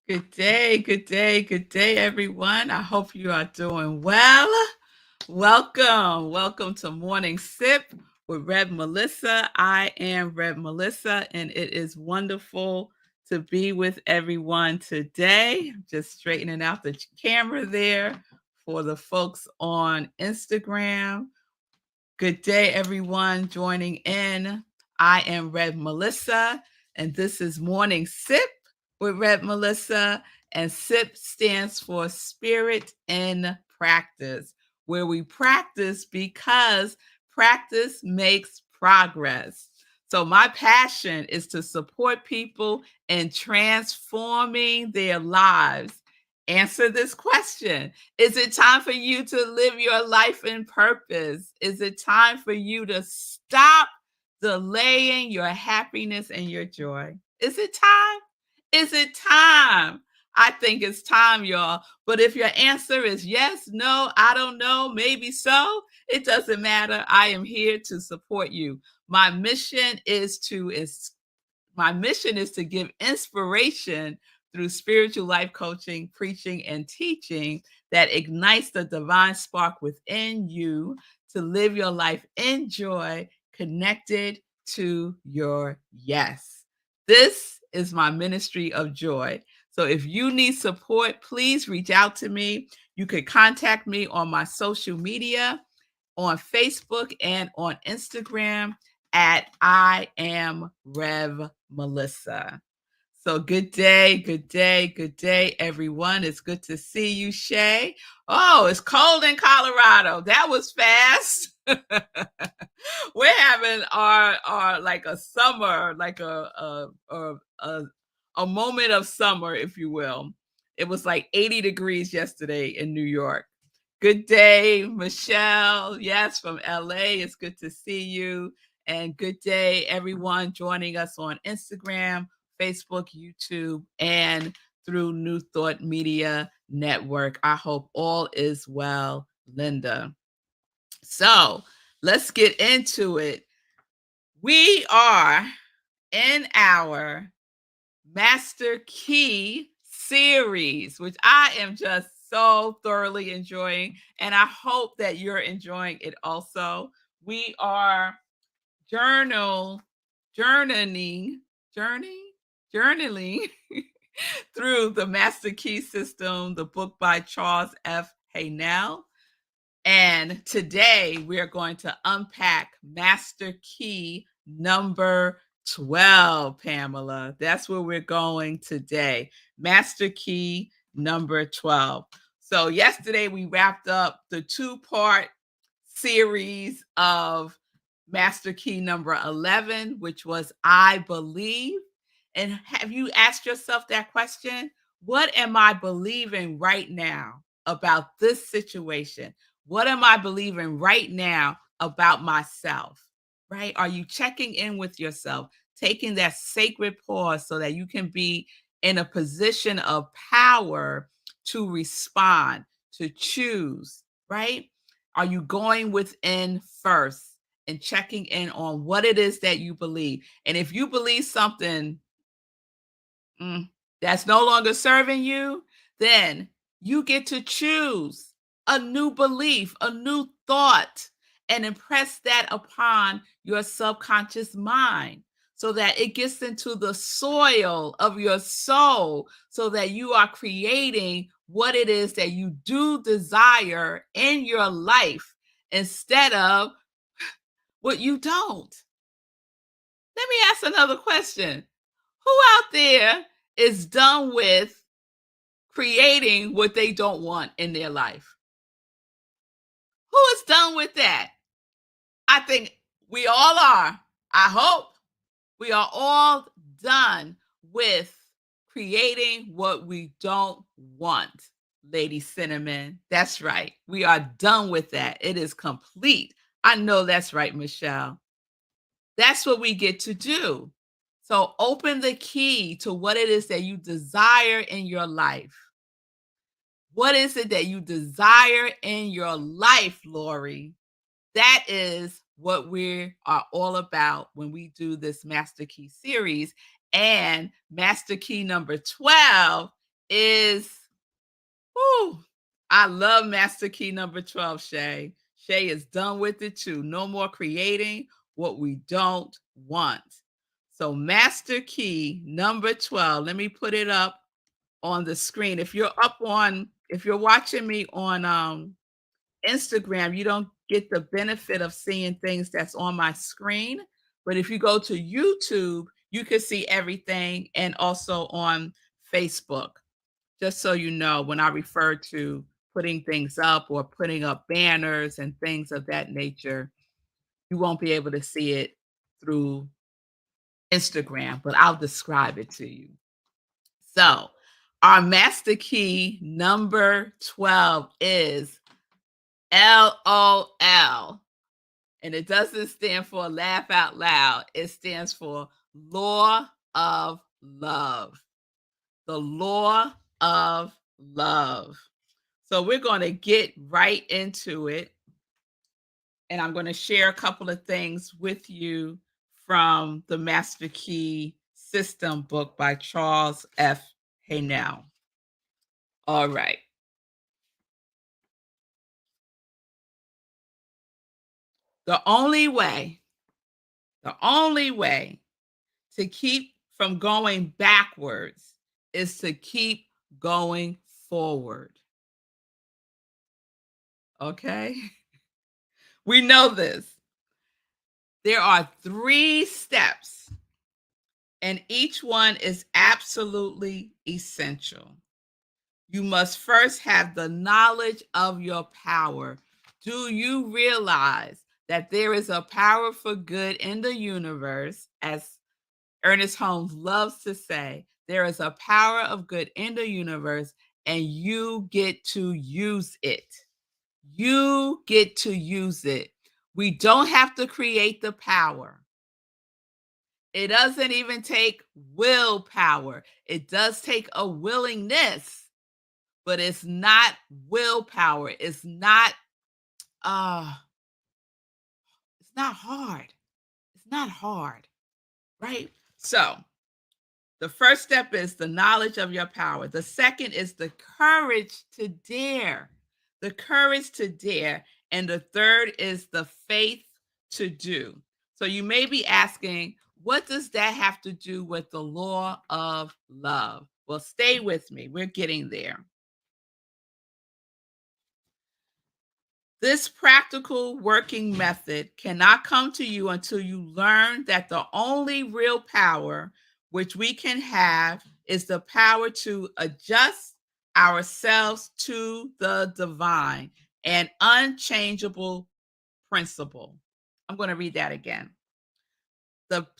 Good day, good day, good day, everyone. I hope you are doing well. Welcome to Morning Sip with Rev Melissa. I am Rev Melissa, and it is wonderful to be with everyone today. Just straightening out the camera there for the folks on Instagram. Good day, everyone joining in. I am Rev Melissa, and this is Morning Sip with Rev Melissa. And SIP stands for Spirit in Practice, where we practice because practice makes progress. So, my passion is to support people in transforming their lives. Answer this question. Is it time for you to live your life in purpose? Is it time for you to stop delaying your happiness and your joy? Is it time? Is it time? I think it's time, y'all. But if your answer is yes, no, I don't know, maybe so, it doesn't matter. I am here to support you. My mission is to give inspiration through spiritual life coaching, preaching, and teaching that ignites the divine spark within you to live your life in joy, connected to your yes. This is my ministry of joy. So if you need support, please reach out to me. You could contact me on my social media, on Facebook and on Instagram at I am Rev Melissa. So good day, good day, good day, everyone. It's good to see you, Shay. Oh, it's cold in Colorado. That was fast. We're having our like a summer, like a moment of summer, if you will. It was like 80 degrees yesterday in New York. Good day, Michelle. Yes, from LA. It's good to see you. And good day, everyone joining us on Instagram, Facebook, YouTube, and through New Thought Media Network. I hope all is well, Linda. So let's get into it. We are in our Master Key series, which I am just so thoroughly enjoying, and I hope that you're enjoying it also. We are journaling through the Master Key System, the book by Charles F. Haynell. And today we are going to unpack Master Key number 12, Pamela. That's where we're going today. Master Key number 12. So yesterday we wrapped up the two-part series of Master Key number 11, which was I Believe. And have you asked yourself that question? What am I believing right now about this situation? What am I believing right now about myself? Right? Are you checking in with yourself, taking that sacred pause so that you can be in a position of power to respond, to choose, right? Are you going within first and checking in on what it is that you believe? And if you believe something that's no longer serving you, then you get to choose a new belief, a new thought, and impress that upon your subconscious mind so that it gets into the soil of your soul so that you are creating what it is that you do desire in your life instead of what you don't. Let me ask another question. Who out there is done with creating what they don't want in their life? Who is done with that? I think we all are. I hope we are all done with creating what we don't want, Lady Cinnamon. That's right. We are done with that. It is complete. I know that's right, Michelle. That's what we get to do. So open the key to what it is that you desire in your life. What is it that you desire in your life, Lori? That is what we are all about when we do this Master Key series. And Master Key number 12 is, whoo, I love master key number 12, Shay. Shay is done with it too. No more creating what we don't want. So master key number 12, let me put it up on the screen. If you're watching me on Instagram, you don't get the benefit of seeing things that's on my screen. But if you go to YouTube, you can see everything, and also on Facebook. Just so you know, when I refer to putting things up or putting up banners and things of that nature, you won't be able to see it through Instagram, but I'll describe it to you. So, our master key number 12 is LOL. And it doesn't stand for laugh out loud. It stands for law of love. The law of love. So we're going to get right into it. And I'm going to share a couple of things with you from the Master Key System book by Charles F. Haynell. All right. The only way, the only way to keep from going backwards is to keep going forward. Okay? We know this. There are 3 steps, and each one is absolutely essential. You must first have the knowledge of your power. Do you realize that there is a power for good in the universe? As Ernest Holmes loves to say, there is a power of good in the universe, and you get to use it. You get to use it. We don't have to create the power. It doesn't even take willpower. It does take a willingness, but it's not willpower. Uh it's not hard. It's not hard, right? So, the first step is the knowledge of your power. The second is the courage to dare. The courage to dare. And the third is the faith to do. So you may be asking, what does that have to do with the law of love? Well, stay with me. We're getting there. This practical working method cannot come to you until you learn that the only real power which we can have is the power to adjust ourselves to the divine and unchangeable principle. I'm going to read that again.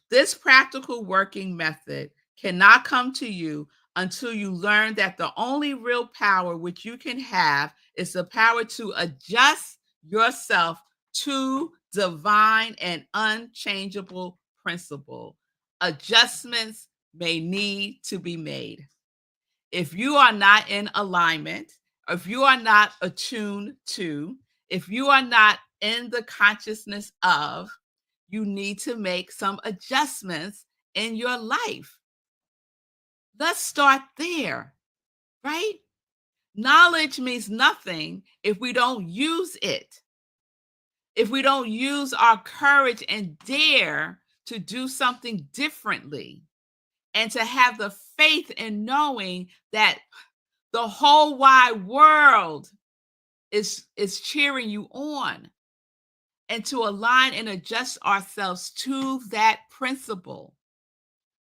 This practical working method cannot come to you until you learn that the only real power which you can have is the power to adjust yourself to divine and unchangeable principle. Adjustments may need to be made. If you are not in alignment, if you are not attuned to, if you are not in the consciousness of, you need to make some adjustments in your life. Let's start there, right? Knowledge means nothing if we don't use it. If we don't use our courage and dare to do something differently, and to have the faith in knowing that the whole wide world is cheering you on, and to align and adjust ourselves to that principle,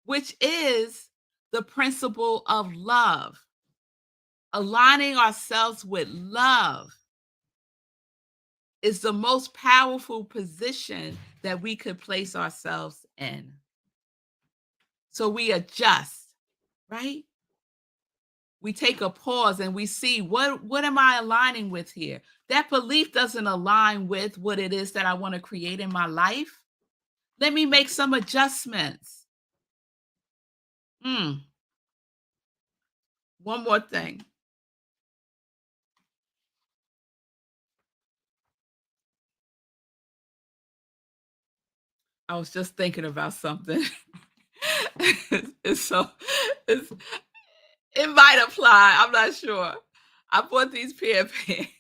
which is the principle of love. Aligning ourselves with love is the most powerful position that we could place ourselves in. So we adjust, right? We take a pause and we see what am I aligning with here? That belief doesn't align with what it is that I want to create in my life. Let me make some adjustments. One more thing. I was just thinking about something. it's so it's It might apply. I'm not sure. I bought these pair of pants.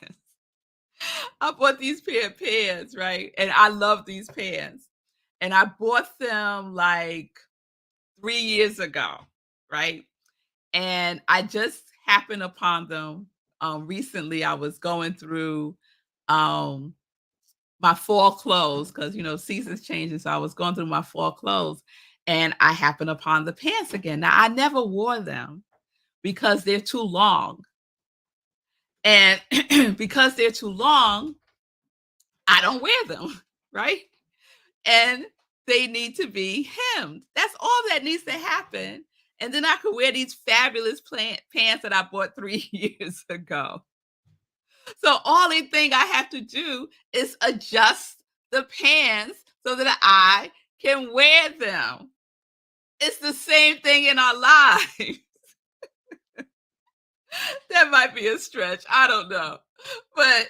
I bought these pair of pants, right? And I love these pants. And I bought them like 3 years ago, right? And I just happened upon them recently. I was going through um my fall clothes because seasons changing. So I was going through my fall clothes and I happened upon the pants again. Now I never wore them because they're too long. And because they're too long, I don't wear them, right? And they need to be hemmed. That's all that needs to happen. And then I could wear these fabulous pants that I bought 3 years ago. So only thing I have to do is adjust the pants so that I can wear them. It's the same thing in our lives. That might be a stretch. I don't know. But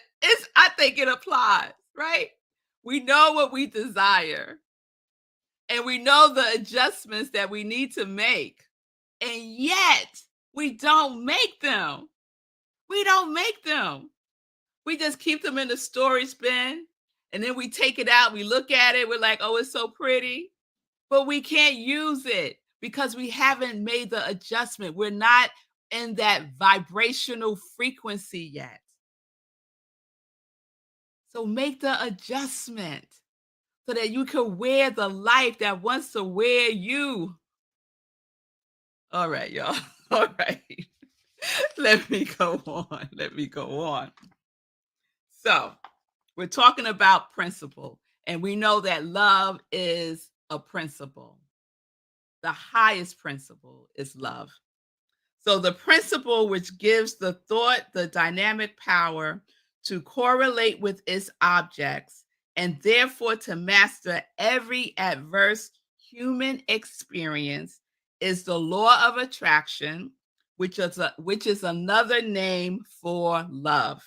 I think it applies, right? We know what we desire and we know the adjustments that we need to make. And yet we don't make them. We don't make them. We just keep them in the storage bin and then we take it out, we look at it, we're like, "Oh, it's so pretty." But we can't use it because we haven't made the adjustment. We're not in that vibrational frequency yet. So make the adjustment so that you can wear the life that wants to wear you. All right, y'all. All right. Let me go on. Let me go on. So, we're talking about principle, and we know that love is a principle. The highest principle is love. So, the principle which gives the thought the dynamic power to correlate with its objects and therefore to master every adverse human experience is the law of attraction, which is another name for love.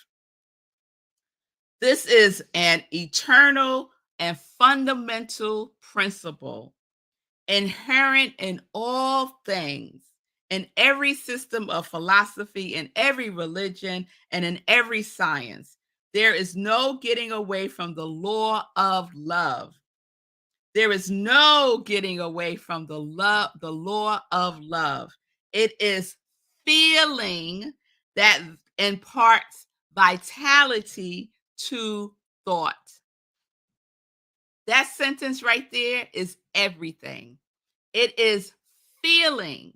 This is an eternal and fundamental principle inherent in all things, in every system of philosophy, in every religion, and in every science. There is no getting away from the law of love. There is no getting away from the law of love. It is feeling that imparts vitality to thought. That sentence right there is everything. It is feeling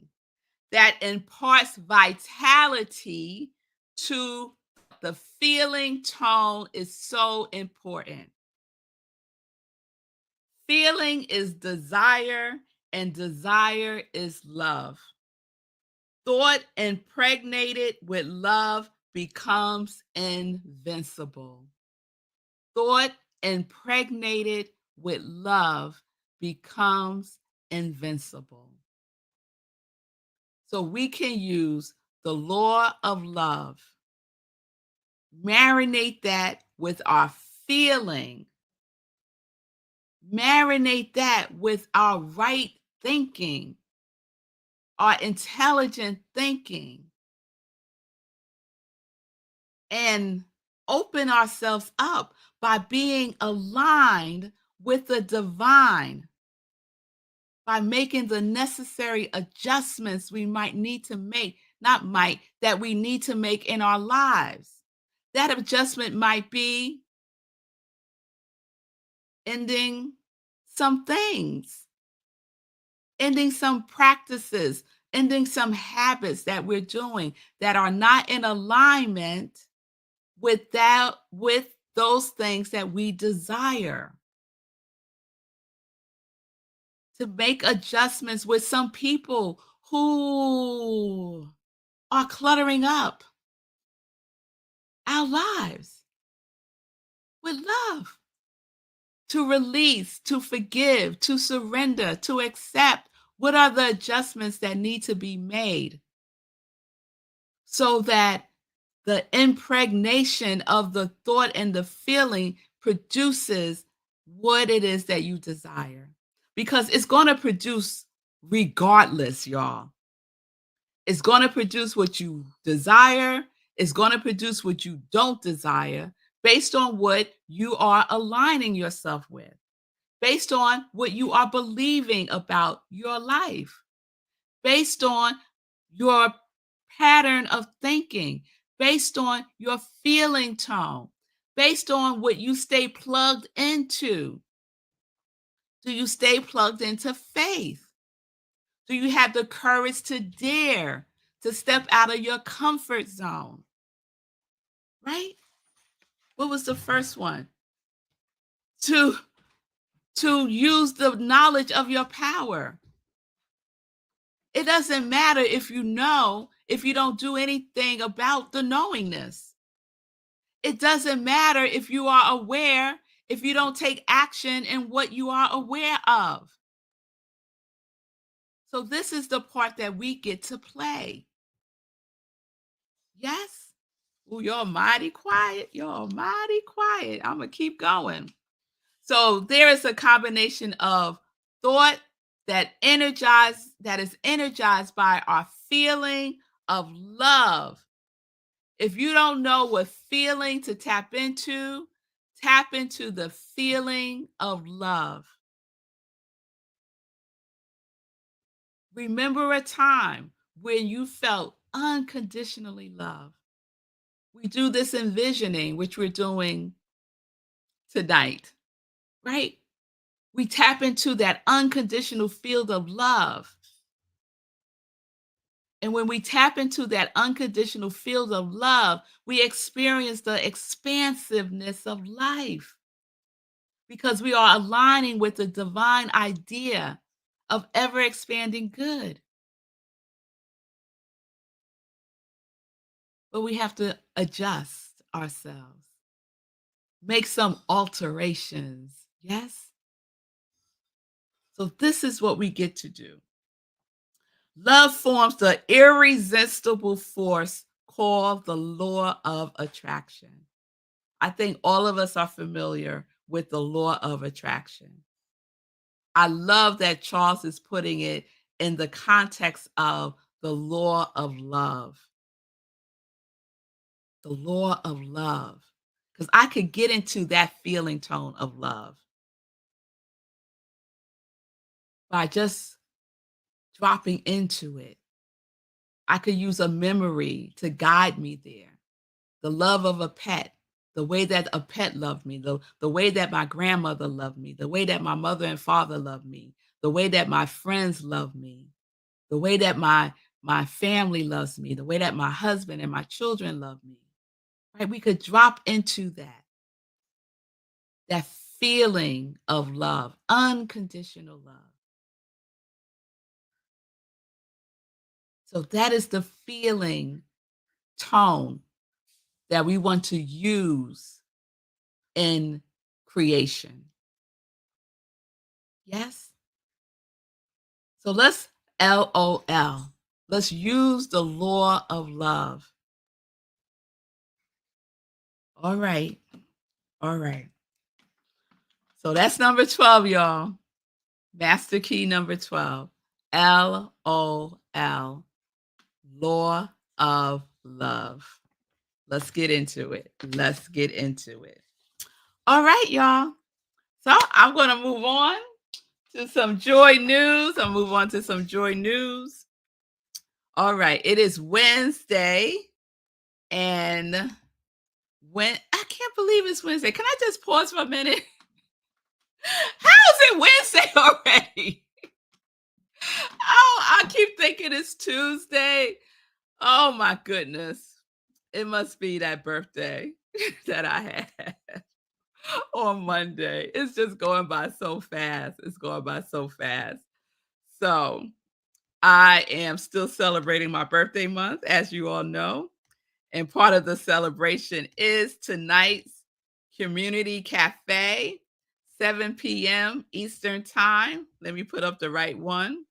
that imparts vitality to the feeling tone is so important. Feeling is desire, and desire is love. Thought impregnated with love becomes invincible. Thought impregnated with love becomes invincible. So we can use the law of love, marinate that with our feeling, marinate that with our right thinking, our intelligent thinking, and open ourselves up by being aligned with the divine, by making the necessary adjustments we might need to make, not might, that we need to make in our lives. That adjustment might be ending some things, ending some practices, ending some habits that we're doing that are not in alignment with those things that we desire. To make adjustments with some people who are cluttering up our lives with love, to release, to forgive, to surrender, to accept. What are the adjustments that need to be made so that the impregnation of the thought and the feeling produces what it is that you desire? Because it's going to produce regardless, y'all. It's going to produce what you desire. It's going to produce what you don't desire based on what you are aligning yourself with, based on what you are believing about your life, based on your pattern of thinking, based on your feeling tone, based on what you stay plugged into. Do you stay plugged into faith? Do you have the courage to dare to step out of your comfort zone? Right? What was the first one? To use the knowledge of your power. It doesn't matter if you know, if you don't do anything about the knowingness. It doesn't matter if you are aware, if you don't take action in what you are aware of. So this is the part that we get to play. Yes? Oh, you're mighty quiet. You're mighty quiet. I'm going to keep going. So there is a combination of thought that is energized by our feeling of love. If you don't know what feeling to tap into the feeling of love. Remember a time when you felt unconditionally loved. We do this envisioning, which we're doing tonight, right? We tap into that unconditional field of love. And when we tap into that unconditional field of love, we experience the expansiveness of life because we are aligning with the divine idea of ever expanding good. But we have to adjust ourselves, make some alterations. Yes? So, this is what we get to do. Love forms the irresistible force called the law of attraction. I think all of us are familiar with the law of attraction. I love that Charles is putting it in the context of the law of love. The law of love. Because I could get into that feeling tone of love by just dropping into it. I could use a memory to guide me there. The love of a pet, the way that a pet loved me, the way that my grandmother loved me, the way that my mother and father loved me, the way that my friends love me, the way that my family loves me, the way that my husband and my children love me. Right? We could drop into that feeling of love, unconditional love. So that is the feeling tone that we want to use in creation. Yes? So let's LOL. Let's use the law of love. All right. All right. So that's number 12, y'all. Master key number 12. LOL. Law of love. Let's get into it. Let's get into it. All right, y'all. So I'm going to move on to some joy news. I'll move on to some joy news. All right. It is Wednesday. And I can't believe it's Wednesday. Can I just pause for a minute? How is it Wednesday already? Oh, I keep thinking it's Tuesday. Oh my goodness. It must be that birthday that I had on Monday. It's just going by so fast. It's going by so fast. So I am still celebrating my birthday month, as you all know. And part of the celebration is tonight's Community Cafe, 7 p.m. Eastern Time. Let me put up the right one.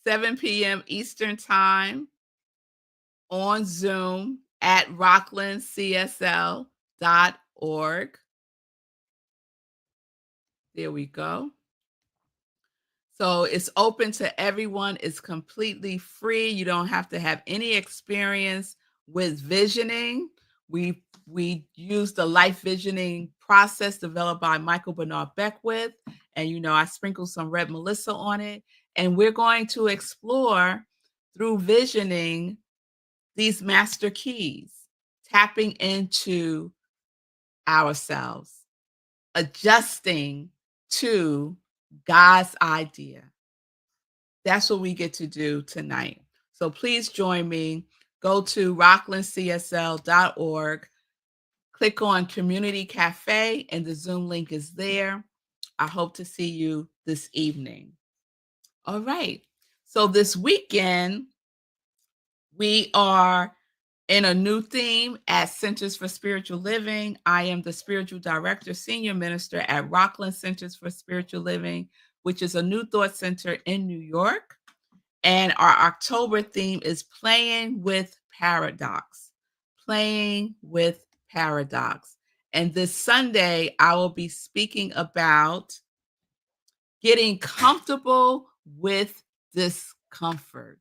7 p.m. Eastern Time on Zoom at rocklandcsl.org. There we go. So it's open to everyone. It's completely free. You don't have to have any experience with visioning. We use the life visioning process developed by Michael Bernard Beckwith. And I sprinkle some Rev Melissa on it. And we're going to explore through visioning these master keys, tapping into ourselves, adjusting to God's idea. That's what we get to do tonight. So please join me. Go to rocklandcsl.org, click on Community Cafe, and the Zoom link is there. I hope to see you this evening. All right. So this weekend, we are in a new theme at Centers for Spiritual Living. I am the spiritual director, senior minister at Rockland Centers for Spiritual Living, which is a new thought center in New York. And our October theme is playing with paradox. Playing with paradox. And this Sunday, I will be speaking about getting comfortable with discomfort.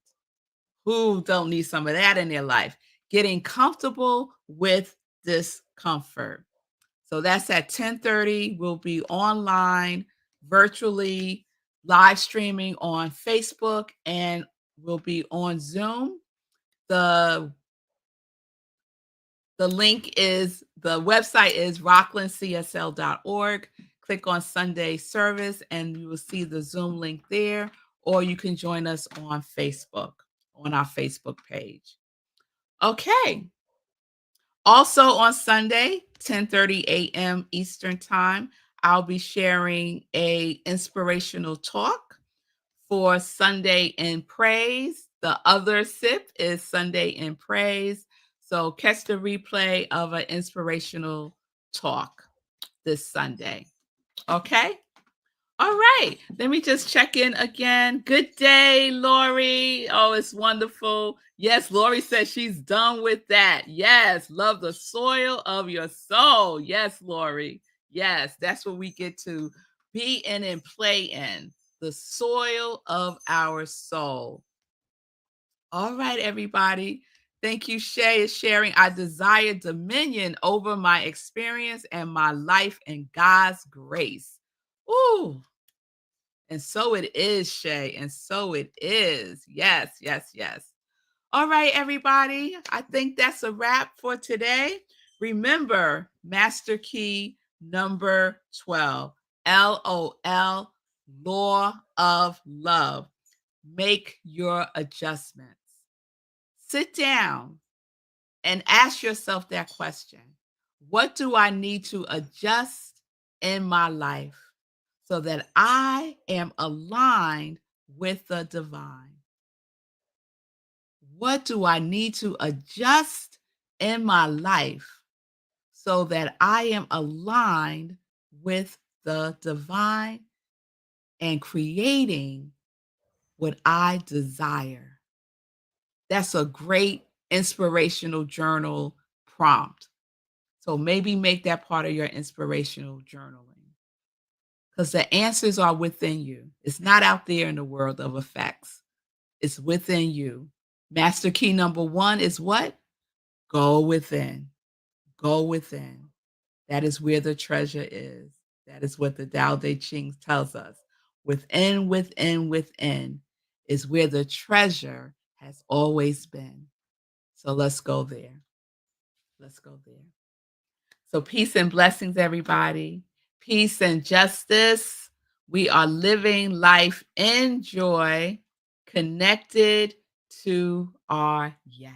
Who don't need some of that in their life? Getting comfortable with discomfort. So that's at 10:30. We'll be online, virtually, live streaming on Facebook, and we'll be on Zoom. The the website is rocklandcsl.org. Click on Sunday service and you will see the Zoom link there, or you can join us on Facebook, on our Facebook page. Okay. Also on Sunday, 10:30 a.m. Eastern Time, I'll be sharing a inspirational talk for Sunday in Praise. The other sip is Sunday in Praise. So catch the replay of an inspirational talk this Sunday. Okay? All right. Let me just check in again. Good day, Lori. Oh, it's wonderful. Yes, Lori says she's done with that. Yes, love the soil of your soul. Yes, Lori. Yes, that's what we get to be in and play in, the soil of our soul. All right, everybody. Thank you, Shay, is sharing. I desire dominion over my experience and my life in God's grace. Ooh. And so it is, Shay. And so it is. Yes, yes, yes. All right, everybody. I think that's a wrap for today. Remember, Master Key number 12, LOL, Law of Love. Make your adjustments. Sit down and ask yourself that question. What do I need to adjust in my life so that I am aligned with the divine? What do I need to adjust in my life so that I am aligned with the divine and creating what I desire? That's a great inspirational journal prompt. So maybe make that part of your inspirational journaling, because the answers are within you. It's not out there in the world of effects. It's within you. Master key number 1 is what? Go within. Go within. That is where the treasure is. That is what the Tao Te Ching tells us. Within, within, within is where the treasure has always been. So let's go there. Let's go there. So peace and blessings, everybody. Peace and justice. We are living life in joy, connected to our yes.